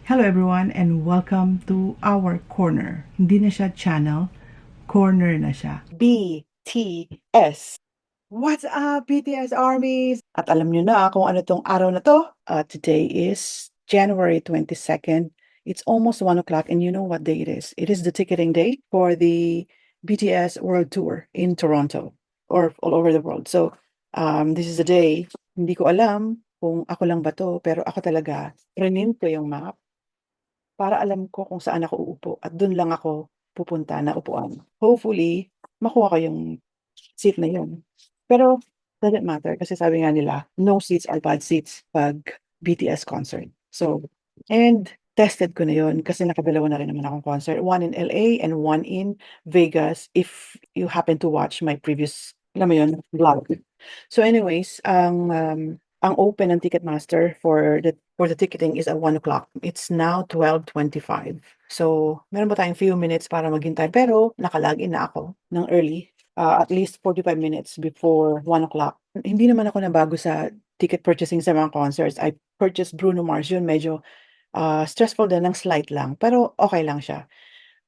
Hello everyone and welcome to our corner. Hindi na siya channel, corner na siya. BTS. What's up, BTS armies? At alam nyo na kung ano tong araw na to. Today is January 22nd. It's almost 1 o'clock and you know what day it is. It is the ticketing day for the BTS World Tour in Toronto or all over the world. So, this is the day. Hindi ko alam kung ako lang ba to, pero ako talaga, prinin ko yung map para alam ko kung saan ako uupo at dun lang ako pupunta na upuan. Hopefully, makuha ko yung seat na yun. Pero doesn't matter kasi sabi nga nila, no seats are bad seats pag BTS concert. So, and tested ko na yun kasi nakadalawa na rin naman akong concert. One in LA and one in Vegas if you happen to watch my previous, alam mo yun, vlog. So anyways, ang open ng Ticketmaster for the ticketing is at 1 o'clock. It's now 12:25. So, meron pa tayong few minutes para maghintay pero naka-login na ako ng early, at least 45 minutes before 1 o'clock. Hindi naman ako nabago sa ticket purchasing sa mga concerts. I purchased Bruno Mars, yun medyo, stressful din ng slight lang, pero okey lang siya.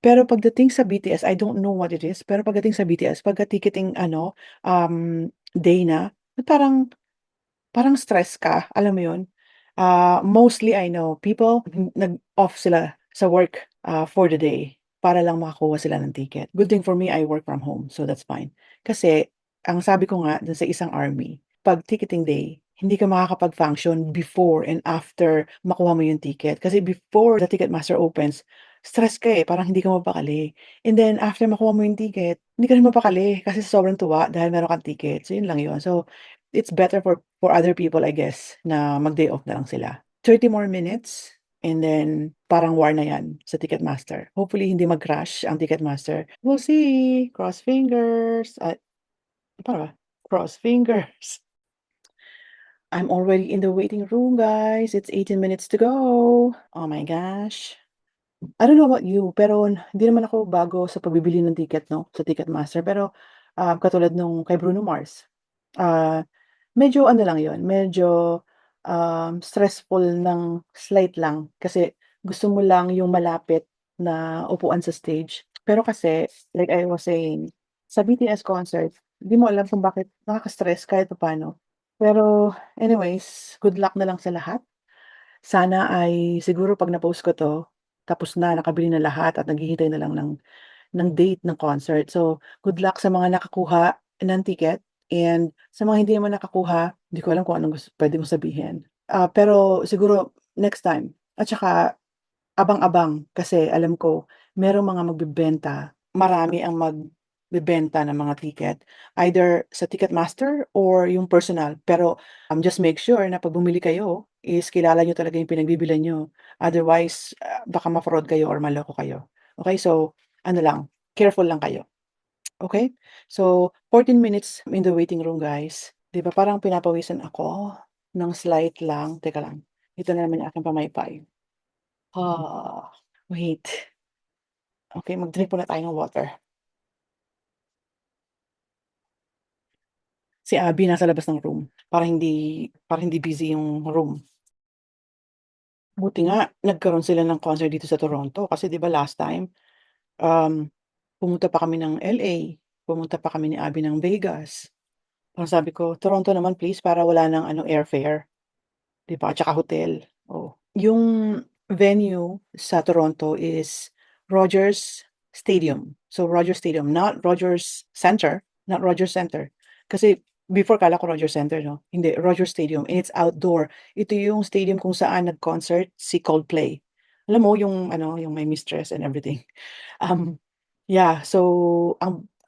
Pero pagdating sa BTS, I don't know what it is, pero pagdating sa BTS, pagka-ticketing ano, day na, parang parang stress ka, alam mo yun? Mostly I know people nag-off sila sa work, for the day para lang makakuha sila ng ticket. Good thing for me, I work from home, so that's fine. Kasi ang sabi ko nga dun sa isang army, 'pag ticketing day, hindi ka makakapag-function before and after makuha mo yung ticket. Kasi before the Ticketmaster opens, stress ka, eh, parang hindi ka mapakali. And then after makuha mo yung ticket, hindi ka rin mapakali kasi sobrang tuwa dahil meron kang ticket. So yun lang yun. So it's better for other people, I guess, na mag-day off na lang sila. 30 more minutes and then parang war na 'yan sa Ticketmaster. Hopefully hindi mag-crash ang Ticketmaster. We'll see. Cross fingers. Paano ba? Cross fingers. I'm already in the waiting room, guys. It's 18 minutes to go. Oh my gosh. I don't know about you, pero hindi naman ako bago sa pagbibili ng ticket 'no, sa Ticketmaster. Pero, katulad nung kay Bruno Mars, ah, medyo ano lang yon, medyo, stressful ng slight lang kasi gusto mo lang yung malapit na upuan sa stage. Pero kasi like I was saying, sa BTS concert, di mo alam kung bakit nakaka-stress kahit papaano. Pero anyways, good luck na lang sa lahat. Sana ay siguro 'pag na-post ko 'to, tapos na, nakabili na lahat at naghihintay na lang ng date ng concert. So, good luck sa mga nakakuha ng ticket and sa mga hindi naman nakakuha, hindi ko alam kung anong puwede kong sabihin. Pero siguro next time at saka abang-abang kasi alam ko merong mga magbebenta, marami ang magbebenta ng mga ticket, either sa Ticketmaster or yung personal. Pero, just make sure na 'pag bumili kayo is kilala niyo talaga yung pinagbibilhan niyo. Otherwise, baka ma-fraud kayo or maloko kayo. Okey, so ano lang, careful lang kayo, okey? So, 14 minutes in the waiting room, guys. 'Di ba parang pinapawisan ako ng slight lang. Teka lang, ito na naman yung aking pamaypay. Ah, wait. Okey, mag-drink muna tayo ng water. Si Abby nasa labas ng room para hindi busy yung room. Buti nga nagkaroon sila ng concert dito sa Toronto kasi 'di ba last time, um, pumunta pa kami ng LA, pumunta pa kami ni Abby ng Vegas. Parang sabi ko, "Toronto naman please para wala ng ano airfare." 'Di ba, at saka hotel, oh. Yung venue sa Toronto is Rogers Stadium. So, Rogers Stadium, not Rogers Centre, not Rogers Centre. Kasi before akala ko Rogers Centre 'no, hindi Rogers Stadium and it's outdoor. Ito yung stadium kung saan nag-concert si Coldplay. Alam mo yung ano, yung My Mistress and everything. Um, yeah, so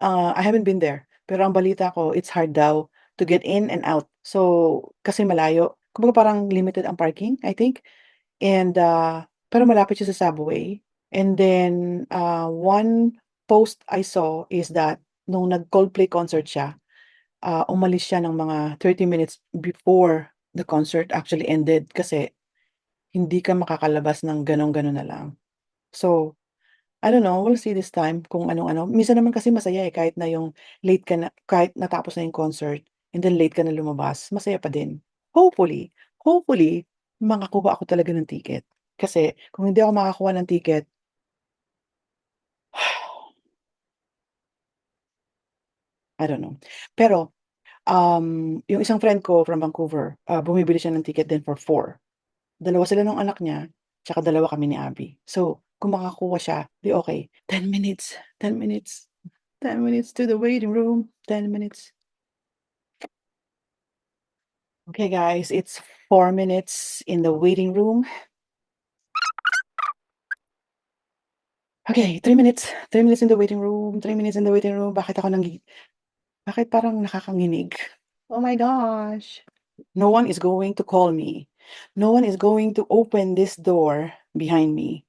I haven't been there, pero ang balita ko it's hard daw to get in and out. So, kasi malayo, kumbaga parang limited ang parking, I think. And, pero malapit siya sa subway. And then, one post I saw is that nung nag-Coldplay concert siya, umalis siya ng mga 30 minutes before the concert actually ended kasi hindi ka makakalabas ng gano'n-gano'n na lang. So, I don't know, we'll see this time kung anong ano. Minsan naman kasi masaya, eh, kahit na yung late ka na kahit natapos na yung concert and then late ka na lumabas, masaya pa din. Hopefully, hopefully makakuha ako talaga ng ticket. Kasi kung hindi ako makakuha ng ticket I don't know. Pero, yung isang friend ko from Vancouver, bumibili siya ng ticket din for 4. Dalawa sila nung anak niya, tsaka dalawa kami ni Abby. So, kung makakuha siya, 'di okey. 10 minutes, 10 minutes, 10 minutes to the waiting room, 10 minutes. Okay, guys, it's 4 minutes in the waiting room. Okay, 3 minutes, 3 minutes in the waiting room, 3 minutes in the waiting room. Bakit parang nakakanginig? Oh my gosh. No one is going to call me. No one is going to open this door behind me.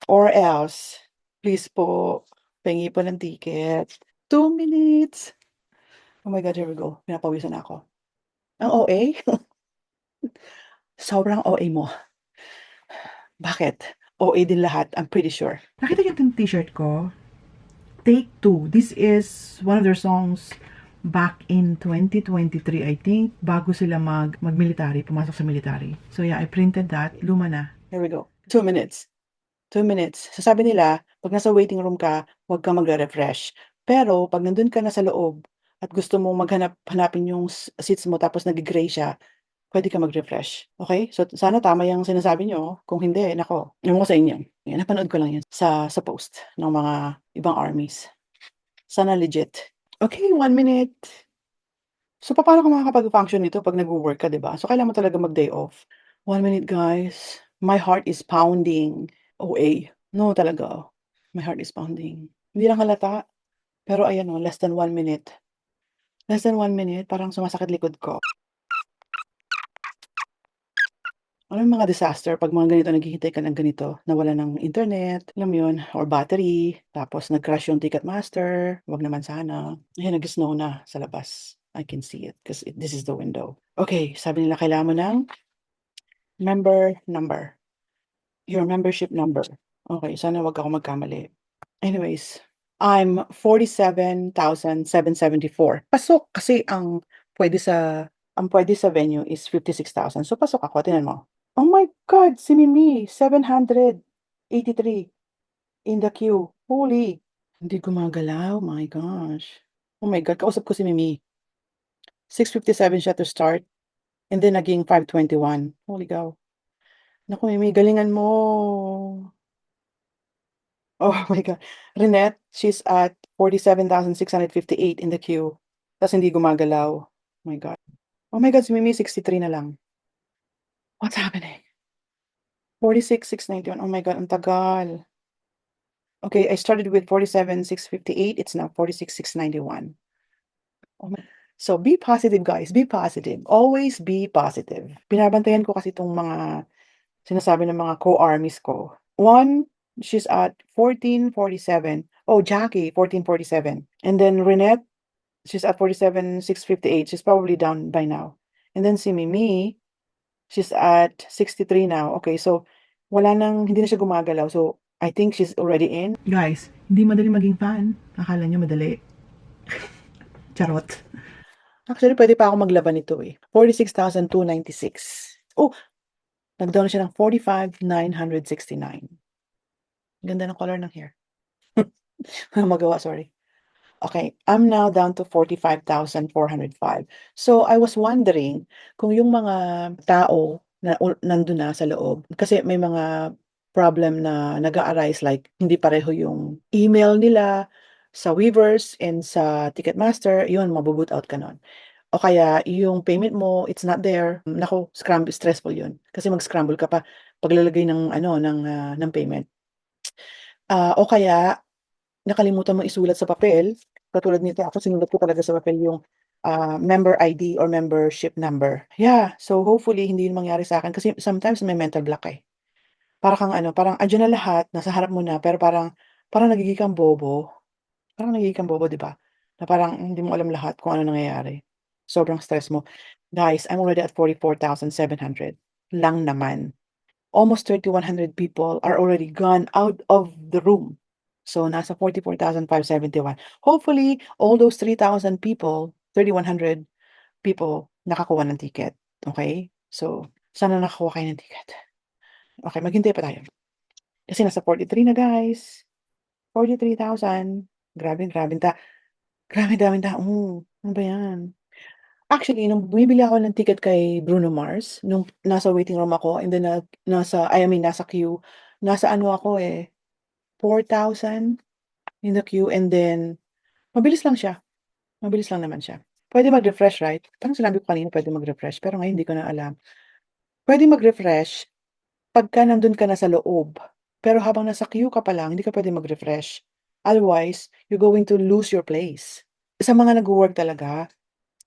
Or else, please po, pengi po ng ticket. 2 minutes. Oh my God, here we go. Pinapawisan na ako. Ang OA? Sobrang OA mo. Bakit? OA din lahat, I'm pretty sure. Nakita niyo itong t-shirt ko? Take Two. This is one of their songs back in 2023, I think, bago sila mag-military, pumasok sa military. So yeah, I printed that. Luma na. Here we go. 2 minutes. 2 minutes. So sabi nila, pag nasa waiting room ka, huwag kang magre-refresh. Pero pag nandun ka na sa loob at gusto mo hanapin yung seats mo tapos nag-gray siya, pwede ka mag-refresh. Okay? So sana tama yung sinasabi nyo. Kung hindi, nako, ewan ko sa inyo. Yan, napanood ko lang yun sa post ng mga ibang armies. Sana legit. Okay, 1 minute. So papaano ka makakapag-function nito pag nagwo-work ka, 'di ba? So kailangan mo talaga mag-day off. 1 minute, guys. My heart is pounding. OA. No, talaga. My heart is pounding. Hindi lang halata, pero ayan o, less than 1 minute. Less than 1 minute, parang sumasakit likod ko. Ano yung mga disaster pag mga ganito, naghihintay ka ng ganito, nawala ng internet, alam mo yun, or battery, tapos nag-crash yung Ticketmaster, wag naman sana. Ayan, nag-snow na sa labas. I can see it because this is the window. Okay, sabi nila kailangan mo ng member number. Your membership number. Okay, sana wag ako magkamali. Anyways, I'm 47,774. Pasok kasi ang pwede sa venue is 56,000. So pasok ako, tingnan mo. Oh my God, si Mimi, 783 in the queue. Holy, hindi gumagalaw. My gosh. Oh my God, kausap ko si Mimi. 6:57 siya to start and then naging 5:21. Holy cow. Naku, Mimi, galingan mo. Oh my God. Renette, she's at 47,658 in the queue. Tapos hindi gumagalaw. Oh my God. Oh my God, si Mimi 63 na lang. What's happening? 46,691. Oh my God, ang tagal. Okay, I started with 47,658. It's now 46,691. Oh my. So be positive, guys. Be positive. Always be positive. Binabantayan ko kasi itong mga sinasabi ng mga co-armies ko. One, she's at 1447. Oh, Jackie, 1447. And then Renette, she's at 47,658. She's probably down by now. And then si Mimi, she's at 63 now. Okay, so hindi na siya gumagalaw. So I think she's already in. Guys, hindi madali maging fan. Akala nyo madali. Charot. Actually, pwede pa ako maglaban nito eh. 46,296. Oh, nag-down siya ng 45,969. Ganda ng color ng hair. Walang magawa, sorry. Okay, I'm now down to 45,405. So I was wondering kung yung mga tao na nandun na sa loob, kasi may mga problem na nag-a-arise like hindi pareho yung email nila sa Weavers and sa Ticketmaster, yun, mabu-boot out ka nun. O kaya yung payment mo, it's not there. Naku, stressful yun. Kasi mag-scramble ka pa paglalagay ng ano ng payment. O kaya nakalimutan mong isulat sa papel, katulad nito ako sinulat ko talaga sa papel yung, member ID or membership number. Yeah, so hopefully hindi yun mangyari sa'kin kasi sometimes may mental block, eh. Para kang ano, parang andiyan na lahat, nasa harap mo na, pero parang parang nagiging kang bobo. Parang nagiging kang bobo, 'di ba? Na parang hindi mo alam lahat kung ano nangyayari. Sobrang stress mo. Guys, I'm already at 44,700 lang naman. Almost 3,100 people are already gone out of the room. So nasa 44,571. Hopefully, all those 3,000 people, 3,100 people nakakuha ng ticket. Okay? So sana nakakuha kayo ng ticket. Okay, maghintay pa tayo. Kasi nasa 43 na guys. 43,000. Grabe, grabe daming tao. Ano ba yan? Actually, nung bumibili ako ng ticket kay Bruno Mars, nung nasa waiting room ako, and then nasa queue, nasa ano ako eh, 4,000 in the queue, and then, mabilis lang siya. Mabilis lang naman siya. Pwede mag-refresh, right? Parang sinabi ko kanina pwede mag-refresh, pero ngayon hindi ko na alam. Pwede mag-refresh pagka nandun ka na sa loob. Pero habang nasa queue ka pa lang, hindi ka pwede mag-refresh. Otherwise, you're going to lose your place. Sa mga nag-work talaga,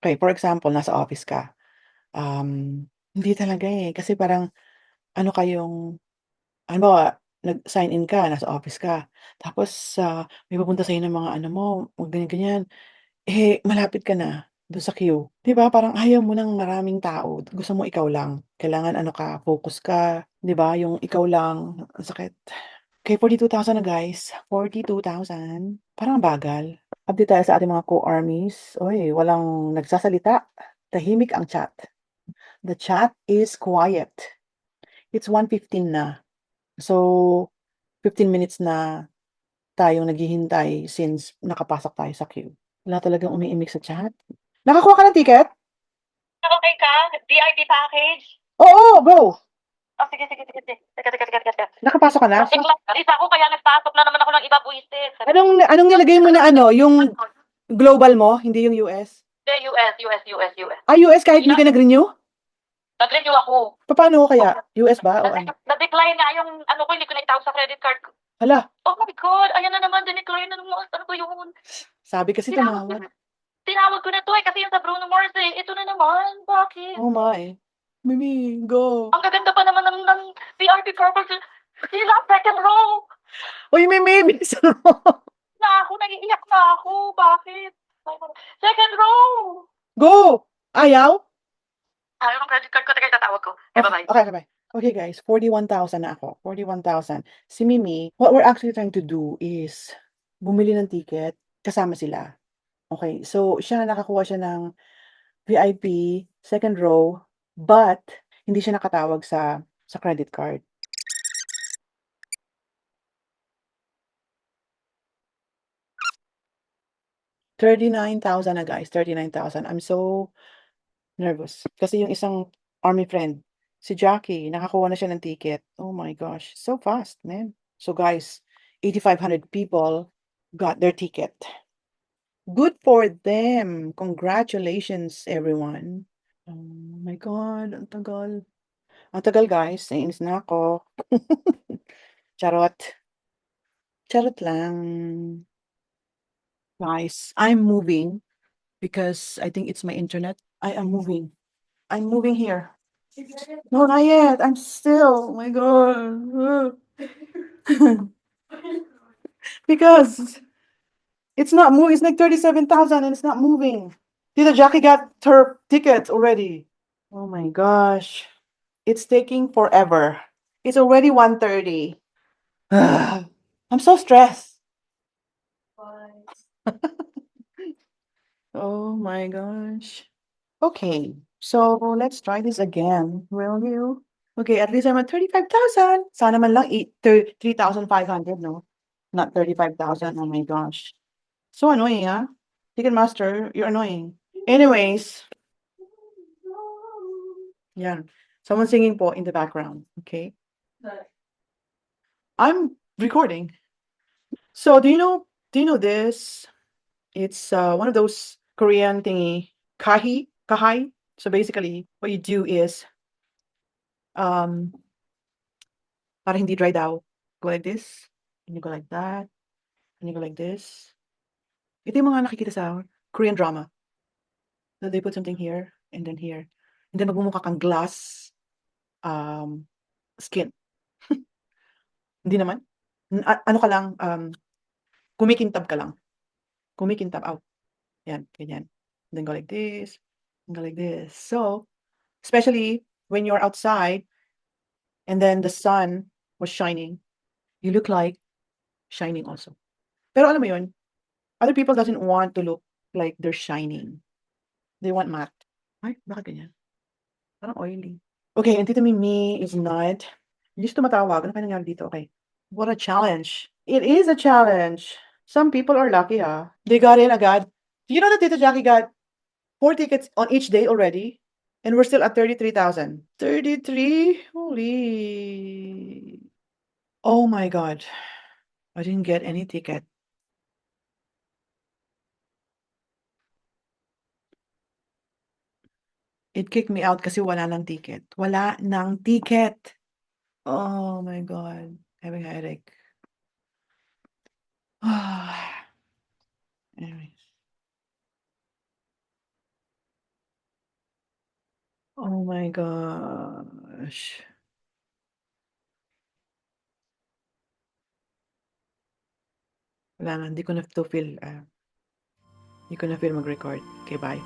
okay, for example, nasa office ka, hindi talaga eh. Kasi parang, ano kayong, halimbawa, nag-sign in ka, nasa office ka, tapos may pupunta sa'yo ng mga ano mo, ganyan-ganyan, eh, malapit ka na doon sa queue. 'Di ba parang ayaw mo ng maraming tao, gusto mo ikaw lang. Kailangan ano ka, focus ka, 'di ba, yung ikaw lang, ang sakit. Okay, 42,000 na guys, 42,000. Parang ang bagal. Update tayo sa ating mga co-armies. Uy, walang nagsasalita. Tahimik ang chat. The chat is quiet. It's 1:15 na. So, 15 minutes na tayong naghihintay since nakapasok tayo sa queue. Wala talagang umiimik sa chat. Nakakuha ka ng ticket? Okay ka? VIP package? Oo, go! Oh, sige. Teka. Nakapasok ka na? Isa ko kaya nagpasok na naman ako ng iba buwisit. Anong nilagay mo na ano, yung global mo, hindi yung US? Hindi, US. US kahit hindi ka nag-renew? Nag-renew ako. Paano kaya? US ba o ano? Na-decline nga yung ano ko, hindi ko na itawag sa credit card ko. Hala, Oh my God, ayan na naman, dinecline na naman. Ano ba yun? sabi kasi tumawag. Tinawag ko na to eh, kasi yung sa Bruno Mars eh. Ito na naman, bakit? Oh my. Mimi, go. Ang gaganda pa naman ng VIP purple. Sila, second row. Uy, Mimi, bilisan mo. Naiiyak na ako. Bakit? Second row. Go! Ayaw? Ayaw ng credit card ko, teka itatawag ko. Okay, bye-bye. Okay. Okay guys, 41,000 na ako. 41,000. Si Mimi, what we're actually trying to do is bumili ng ticket, kasama sila. Okay, so nakakuha siya ng VIP, second row, but hindi siya nakatawag sa credit card. 39,000 na guys, 39,000. I'm so nervous. Kasi yung isang army friend, si Jackie, nakakuha na siya ng ticket. Oh my gosh, so fast, man. So guys, 8,500 people got their ticket. Good for them. Congratulations, everyone. Oh my God, ang tagal. Ang tagal guys, naiinis na ako. Charot. Charot lang. Guys, I'm moving because I think it's my internet. I am moving. I'm moving here. No, not yet. I'm still. Oh my God. Because it's not moving. It's like 37,000 and it's not moving. Tita Jackie got her ticket already. Oh my gosh. It's taking forever. It's already 1:30. I'm so stressed. Oh my gosh. Okay, so let's try this again. Will you? Okay, at least I'm at 35,000. Sana man lang 3,500, no? Not 35,000. Oh my gosh. So annoying, huh? Ticketmaster, you're annoying. Anyways, yeah. Someone singing po in the background. Okay. I'm recording. So do you know this? It's one of those Korean thingy, kahai. So basically, what you do is um para hindi dry daw, go like this, and you go like that, and you go like this. Ito yung mga nakikita sa Korean drama. So they put something here and then here. And then magmumukha kang glass skin. Hindi naman. Ano ka lang, kumikintab ka lang. Kumikintab out. Yan, ganyan. And then go like this, and go like this. So, especially when you're outside and then the sun was shining, you look like shining also. Pero alam mo yun, other people doesn't want to look like they're shining. They want matte. Ay, bakit ganyan? Parang oily. Okay, and Tita Mimi is not. Hindi siya tumatawag. Ano kaya nangyari dito? Okay. What a challenge. It is a challenge. Some people are lucky, ah. They got in agad. Do you know that Tita Jackie got 4 tickets on each day already? And we're still at 33,000. 33? Holy. Oh my God. I didn't get any ticket. It kicked me out kasi wala ng ticket. Wala ng ticket. Oh my God. Having a headache. Anyways. Oh my gosh. Wala na, hindi ko na feel, hindi ko na feel mag-record. Okay, bye.